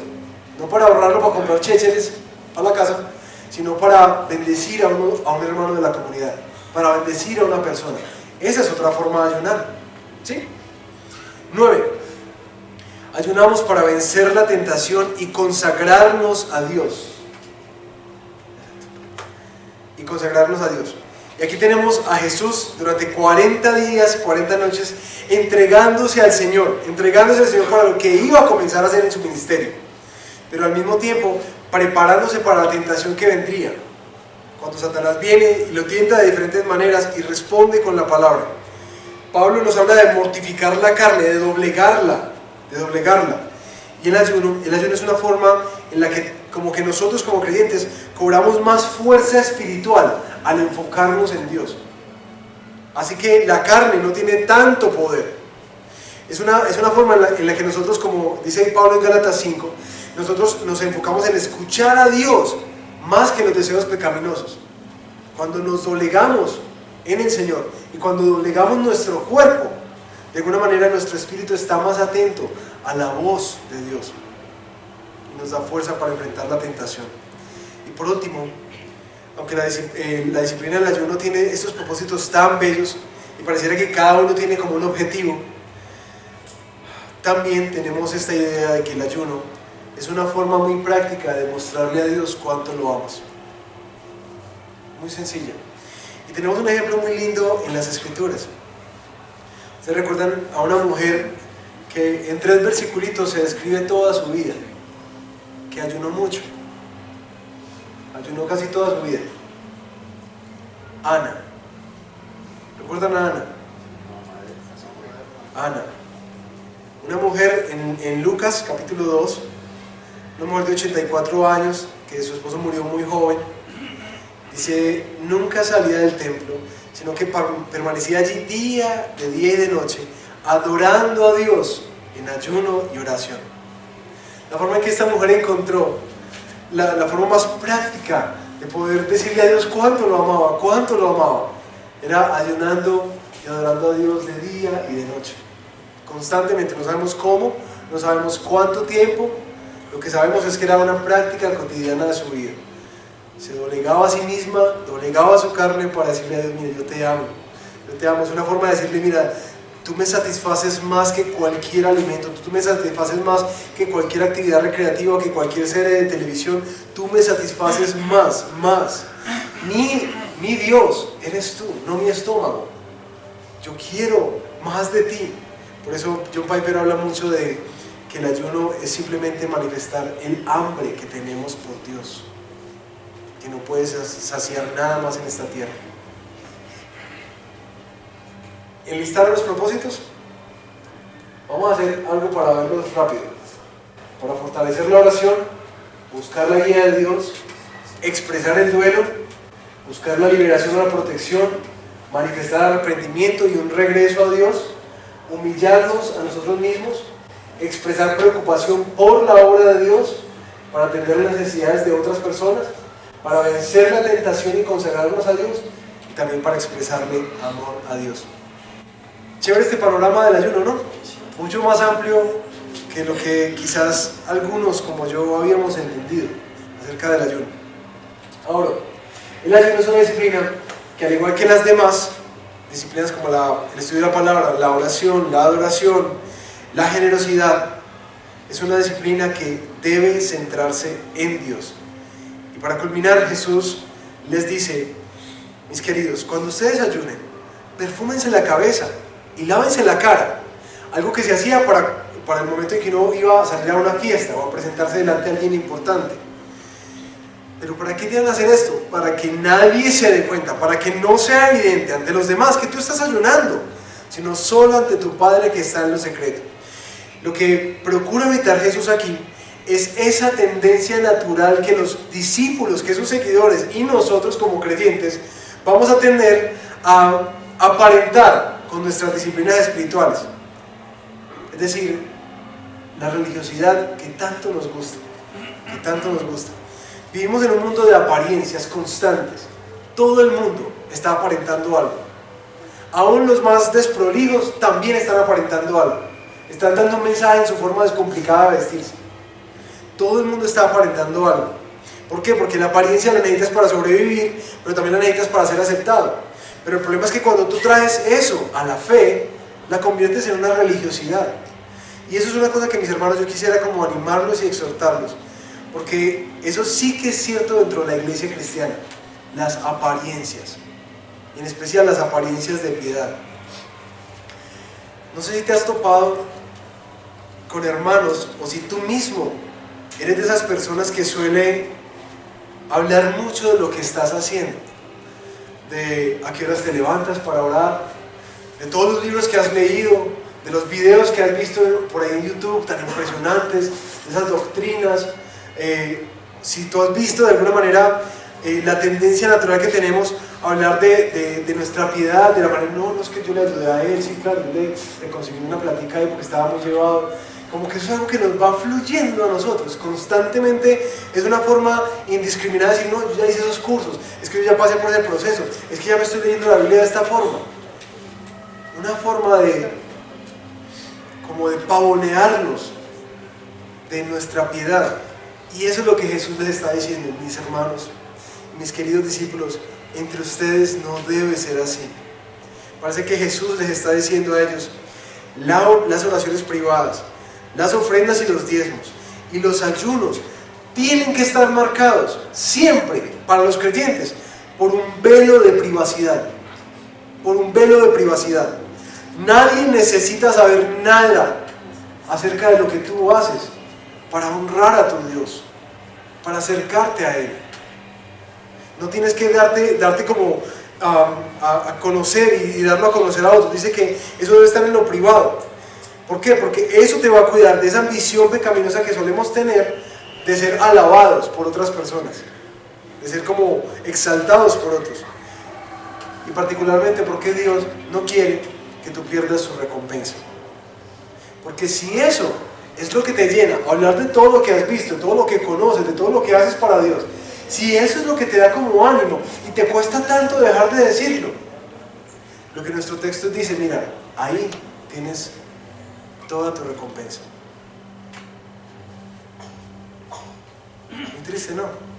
no para ahorrarlo para comprar chécheres a la casa, sino para bendecir a un hermano de la comunidad, para bendecir a una persona. Esa es otra forma de ayunar, ¿sí? 9. Ayunamos para vencer la tentación y consagrarnos a Dios. Y aquí tenemos a Jesús durante 40 días, 40 noches, entregándose al Señor para lo que iba a comenzar a hacer en su ministerio, pero al mismo tiempo preparándose para la tentación que vendría, cuando Satanás viene y lo tienta de diferentes maneras y responde con la palabra. Pablo nos habla de mortificar la carne, de doblegarla. Y el ayuno es una forma en la que, como que nosotros como creyentes cobramos más fuerza espiritual al enfocarnos en Dios. Así que la carne no tiene tanto poder. Es una forma en la que nosotros, como dice Pablo en Gálatas 5, nosotros nos enfocamos en escuchar a Dios más que en los deseos pecaminosos. Cuando nos doblegamos en el Señor y cuando doblegamos nuestro cuerpo, de alguna manera nuestro espíritu está más atento a la voz de Dios y nos da fuerza para enfrentar la tentación. Y por último, aunque la disciplina del ayuno tiene estos propósitos tan bellos y pareciera que cada uno tiene como un objetivo, también tenemos esta idea de que el ayuno es una forma muy práctica de mostrarle a Dios cuánto lo amas. Muy sencilla. Y tenemos un ejemplo muy lindo en las Escrituras. ¿Ustedes recuerdan a una mujer que en 3 versiculitos se describe toda su vida? Que ayunó mucho. Ayunó casi toda su vida. Ana. ¿Recuerdan a Ana? Ana. Una mujer en Lucas capítulo 2, una mujer de 84 años, que su esposo murió muy joven. Dice, nunca salía del templo, sino que permanecía allí día y de noche, adorando a Dios en ayuno y oración. La forma en que esta mujer encontró, la forma más práctica de poder decirle a Dios cuánto lo amaba, era ayunando y adorando a Dios de día y de noche. Constantemente, no sabemos cómo, no sabemos cuánto tiempo, lo que sabemos es que era una práctica cotidiana de su vida. Se doblegaba a sí misma, doblegaba su carne para decirle a Dios, mira, yo te amo. Es una forma de decirle, mira, tú me satisfaces más que cualquier alimento, tú me satisfaces más que cualquier actividad recreativa, que cualquier serie de televisión, tú me satisfaces más. Mi Dios eres tú, no mi estómago. Yo quiero más de ti. Por eso John Piper habla mucho de que el ayuno es simplemente manifestar el hambre que tenemos por Dios, que no puedes saciar nada más en esta tierra. ¿Enlistar los propósitos? Vamos a hacer algo para verlos rápido. Para fortalecer la oración, buscar la guía de Dios, expresar el duelo, buscar la liberación o la protección, manifestar arrepentimiento y un regreso a Dios, humillarnos a nosotros mismos, expresar preocupación por la obra de Dios, para atender las necesidades de otras personas, para vencer la tentación y consagrarnos a Dios, y también para expresarle amor a Dios. Chévere este panorama del ayuno, ¿no? Mucho más amplio que lo que quizás algunos como yo habíamos entendido acerca del ayuno. Ahora, el ayuno es una disciplina que, al igual que las demás disciplinas como el estudio de la palabra, la oración, la adoración, la generosidad, es una disciplina que debe centrarse en Dios. Y para culminar, Jesús les dice: mis queridos, cuando ustedes ayunen, perfúmense la cabeza y lávense la cara, algo que se hacía para el momento en que uno iba a salir a una fiesta o a presentarse delante de alguien importante. Pero ¿para qué deben hacer esto? Para que nadie se dé cuenta, para que no sea evidente ante los demás que tú estás ayunando, sino solo ante tu Padre que está en lo secreto. Lo que procura evitar Jesús aquí es esa tendencia natural que los discípulos, que sus seguidores y nosotros como creyentes vamos a tender a aparentar con nuestras disciplinas espirituales. Es decir, la religiosidad que tanto nos gusta, que tanto nos gusta. Vivimos en un mundo de apariencias constantes. Todo el mundo está aparentando algo. Aún los más desprolijos también están aparentando algo. Están dando un mensaje en su forma descomplicada de vestirse. Todo el mundo está aparentando algo. ¿Por qué? Porque la apariencia la necesitas para sobrevivir, pero también la necesitas para ser aceptado. Pero el problema es que cuando tú traes eso a la fe, la conviertes en una religiosidad. Y eso es una cosa que, mis hermanos, yo quisiera como animarlos y exhortarlos. Porque eso sí que es cierto dentro de la iglesia cristiana, las apariencias, en especial las apariencias de piedad. No sé si te has topado con hermanos, o si tú mismo eres de esas personas que suele hablar mucho de lo que estás haciendo, de a qué horas te levantas para orar, de todos los libros que has leído, de los videos que has visto por ahí en YouTube tan impresionantes, de esas doctrinas. Si tú has visto de alguna manera la tendencia natural que tenemos a hablar de nuestra piedad, de la manera, no es que yo le ayudé a él, sí, claro, yo le conseguí una platica ahí porque estábamos llevados, como que eso es algo que nos va fluyendo a nosotros, constantemente. Es una forma indiscriminada de decir, no, yo ya hice esos cursos, es que yo ya pasé por ese proceso, es que ya me estoy leyendo la Biblia de esta forma. Una forma como de pavonearnos de nuestra piedad. Y eso es lo que Jesús les está diciendo: mis hermanos, mis queridos discípulos, entre ustedes no debe ser así. Parece que Jesús les está diciendo a ellos: las oraciones privadas, las ofrendas y los diezmos y los ayunos tienen que estar marcados siempre para los creyentes por un velo de privacidad. Por un velo de privacidad. Nadie necesita saber nada acerca de lo que tú haces para honrar a tu Dios, para acercarte a Él. No tienes que darte como a conocer y darlo a conocer a otros. Dice que eso debe estar en lo privado. ¿Por qué? Porque eso te va a cuidar de esa ambición pecaminosa que solemos tener de ser alabados por otras personas, de ser como exaltados por otros. Y particularmente porque Dios no quiere que tú pierdas su recompensa. Porque si eso es lo que te llena, hablar de todo lo que has visto, de todo lo que conoces, de todo lo que haces para Dios, si eso es lo que te da como ánimo y te cuesta tanto dejar de decirlo, lo que nuestro texto dice: mira, ahí tienes toda tu recompensa. Muy triste, ¿no?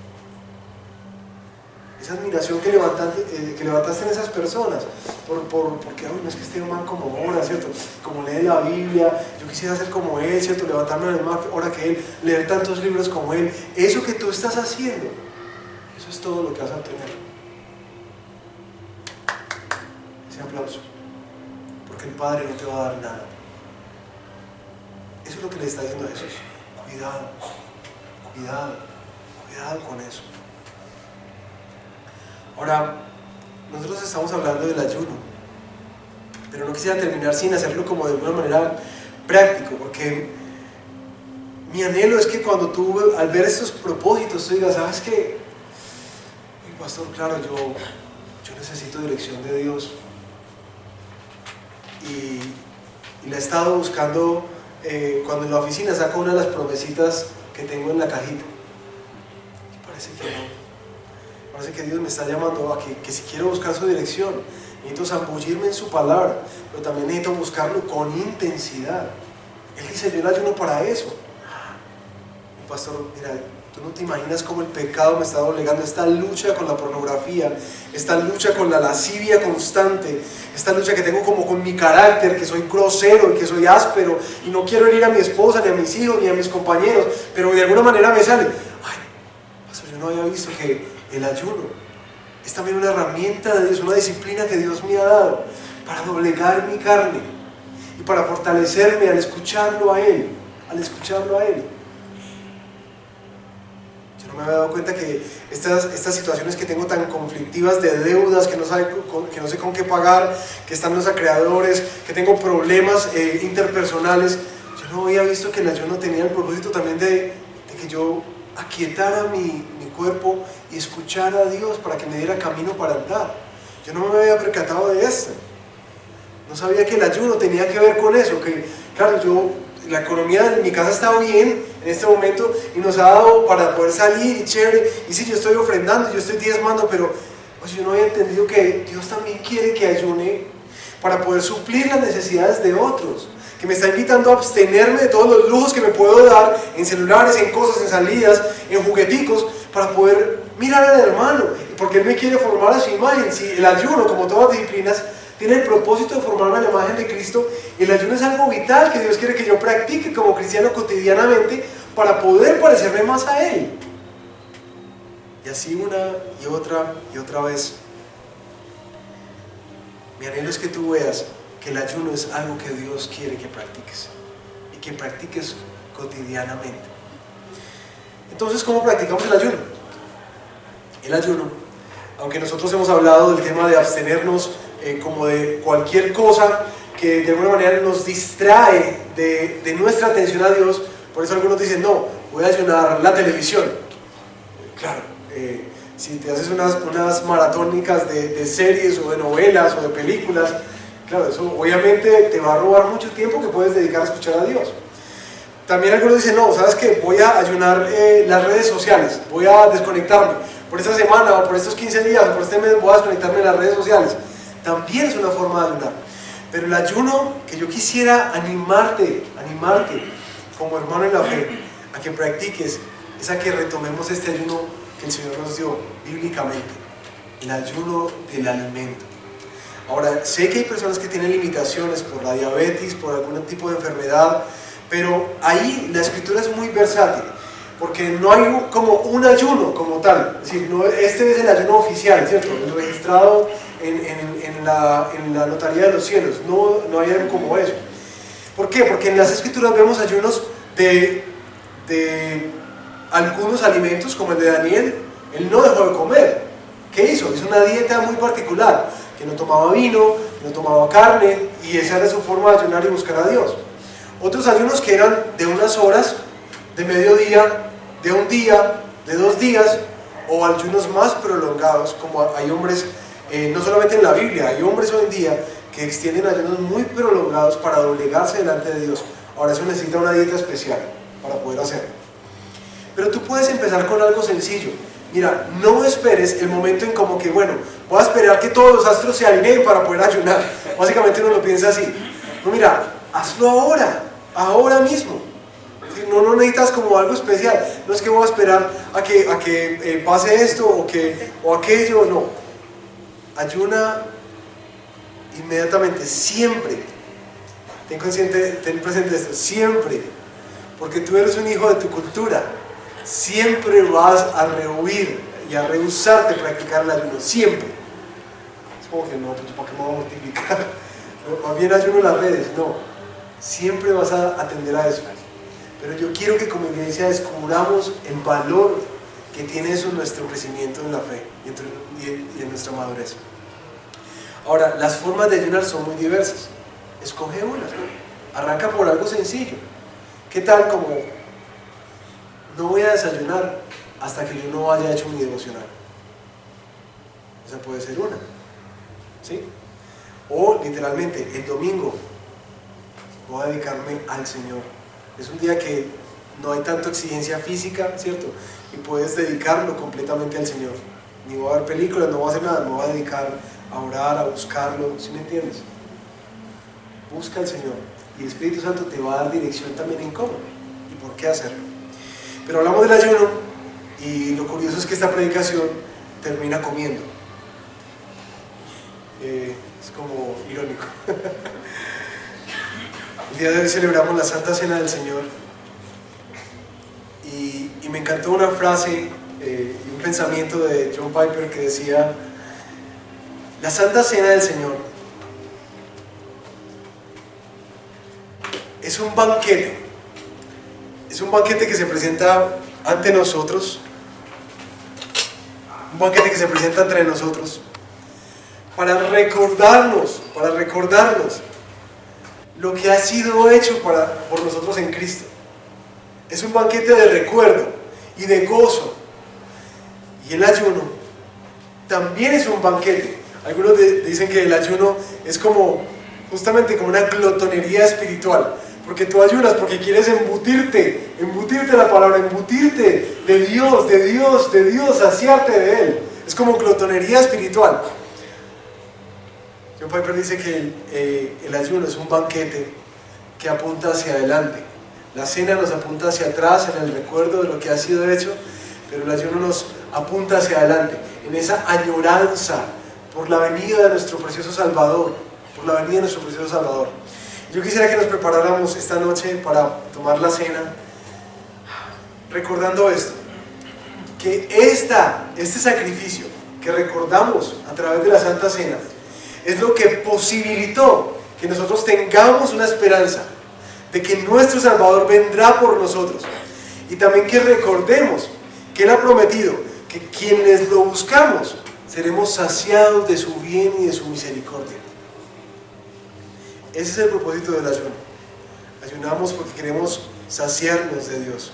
Esa admiración que levantaste en esas personas, porque no es que este man como ora, ¿cierto? Como lee la Biblia, yo quisiera ser como él, ¿cierto? Levantarme a la misma hora que él, leer tantos libros como él. Eso que tú estás haciendo, eso es todo lo que vas a obtener. Ese aplauso, porque el Padre no te va a dar nada. Eso es lo que le está diciendo a Jesús. Cuidado con eso. Ahora, nosotros estamos hablando del ayuno, pero no quisiera terminar sin hacerlo como de alguna manera práctico, porque mi anhelo es que cuando tú, al ver estos propósitos, tú digas: ¿sabes qué? pastor, claro, yo necesito dirección de Dios. Y la he estado buscando cuando en la oficina saco una de las promesitas que tengo en la cajita. Y parece que no. Parece que Dios me está llamando a que si quiero buscar su dirección, necesito zambullirme en su palabra, pero también necesito buscarlo con intensidad. Él dice, yo no ayuno para eso. Y pastor, mira, tú no te imaginas cómo el pecado me está doblegando, esta lucha con la pornografía, esta lucha con la lascivia constante, esta lucha que tengo como con mi carácter, que soy grosero y que soy áspero y no quiero herir a mi esposa, ni a mis hijos, ni a mis compañeros, pero de alguna manera me sale. Ay, pastor, yo no había visto que el ayuno es también una herramienta de Dios, una disciplina que Dios me ha dado para doblegar mi carne y para fortalecerme al escucharlo a Él, Yo no me había dado cuenta que estas situaciones que tengo tan conflictivas de deudas, que no sé con qué pagar, que están los acreedores, que tengo problemas interpersonales, yo no había visto que el ayuno tenía el propósito también de que yo aquietara mi cuerpo y escuchara a Dios para que me diera camino para andar. Yo no me había percatado de esto. No sabía que el ayuno tenía que ver con eso, que claro, la economía de mi casa está bien en este momento y nos ha dado para poder salir y chévere, y sí, yo estoy ofrendando, yo estoy diezmando, pero pues yo no había entendido que Dios también quiere que ayune para poder suplir las necesidades de otros, que me está invitando a abstenerme de todos los lujos que me puedo dar en celulares, en cosas, en salidas, en jugueticos, para poder mirar al hermano, porque Él me quiere formar a su imagen. Si el ayuno, como todas las disciplinas, tiene el propósito de formarme a la imagen de Cristo, el ayuno es algo vital que Dios quiere que yo practique como cristiano cotidianamente para poder parecerme más a Él. Y así una y otra vez. Mi anhelo es que tú veas que el ayuno es algo que Dios quiere que practiques y que practiques cotidianamente. Entonces, ¿cómo practicamos el ayuno? El ayuno, aunque nosotros hemos hablado del tema de abstenernos como de cualquier cosa que de alguna manera nos distrae de nuestra atención a Dios, por eso algunos dicen, no, voy a ayunar la televisión. Claro, si te haces unas maratónicas de series o de novelas o de películas, claro, eso obviamente te va a robar mucho tiempo que puedes dedicar a escuchar a Dios. También algunos dicen, no, ¿sabes qué? Voy a ayunar las redes sociales, voy a desconectarme. Por esta semana o por estos 15 días o por este mes voy a desconectarme de las redes sociales. También es una forma de ayunar. Pero el ayuno que yo quisiera animarte como hermano en la fe, a que practiques, es a que retomemos este ayuno que el Señor nos dio bíblicamente, el ayuno del alimento. Ahora, sé que hay personas que tienen limitaciones por la diabetes, por algún tipo de enfermedad, pero ahí la escritura es muy versátil, porque no hay como un ayuno como tal. Es decir, no, este es el ayuno oficial, ¿cierto? El registrado en la notaría de los cielos. No hay algo como eso. ¿Por qué? Porque en las escrituras vemos ayunos de algunos alimentos, como el de Daniel. Él no dejó de comer. ¿Qué hizo? Hizo una dieta muy particular, que no tomaba vino, que no tomaba carne, y esa era su forma de ayunar y buscar a Dios. Otros ayunos que eran de unas horas, de mediodía, de un día, de 2 días, o ayunos más prolongados, como hay hombres, no solamente en la Biblia, hay hombres hoy en día que extienden ayunos muy prolongados para doblegarse delante de Dios. Ahora eso necesita una dieta especial para poder hacerlo. Pero tú puedes empezar con algo sencillo. Mira, no esperes el momento en como que, bueno, voy a esperar que todos los astros se alineen para poder ayunar. Básicamente uno lo piensa así. No, mira, hazlo ahora mismo. No necesitas como algo especial. No es que voy a esperar a que pase esto o aquello, no. Ayuna inmediatamente, siempre. Ten presente esto, siempre. Porque tú eres un hijo de tu cultura. Siempre vas a rehuir y a rehusarte practicar el ayuno, siempre. Es como que no, pues ¿para qué me voy a mortificar? Más bien ayuno en las redes, no. Siempre vas a atender a eso. Pero yo quiero que como iglesia descubramos el valor que tiene eso en nuestro crecimiento en la fe y en nuestra madurez. Ahora, las formas de ayunar son muy diversas. Escoge una. Arranca por algo sencillo. ¿Qué tal como no voy a desayunar hasta que yo no haya hecho mi devocional? esa puede ser una, ¿sí? O literalmente, el domingo voy a dedicarme al Señor. Es un día que no hay tanta exigencia física, ¿cierto? Y puedes dedicarlo completamente al Señor. Ni voy a ver películas, no voy a hacer nada, me voy a dedicar a orar, a buscarlo, ¿sí me entiendes? Busca al Señor y el Espíritu Santo te va a dar dirección también en cómo y por qué hacerlo. Pero hablamos del ayuno y lo curioso es que esta predicación termina comiendo. Es como irónico. El día de hoy celebramos la Santa Cena del Señor y me encantó una frase y un pensamiento de John Piper que decía: la Santa Cena del Señor es un banquete que se presenta ante nosotros, un banquete que se presenta entre nosotros para recordarnos lo que ha sido hecho por nosotros en Cristo. Es un banquete de recuerdo y de gozo. Y el ayuno también es un banquete. Algunos dicen que el ayuno es justamente como una glotonería espiritual, porque tú ayunas porque quieres embutirte la palabra, embutirte de Dios, saciarte de Él. Es como glotonería espiritual. John Piper dice que el ayuno es un banquete que apunta hacia adelante. La cena nos apunta hacia atrás en el recuerdo de lo que ha sido hecho, pero el ayuno nos apunta hacia adelante, en esa añoranza por la venida de nuestro precioso Salvador, Yo quisiera que nos preparáramos esta noche para tomar la cena, recordando esto, que este sacrificio que recordamos a través de la Santa Cena es lo que posibilitó que nosotros tengamos una esperanza de que nuestro Salvador vendrá por nosotros, y también que recordemos que Él ha prometido que quienes lo buscamos seremos saciados de su bien y de su misericordia. Ese es el propósito del ayuno. Ayunamos porque queremos saciarnos de Dios.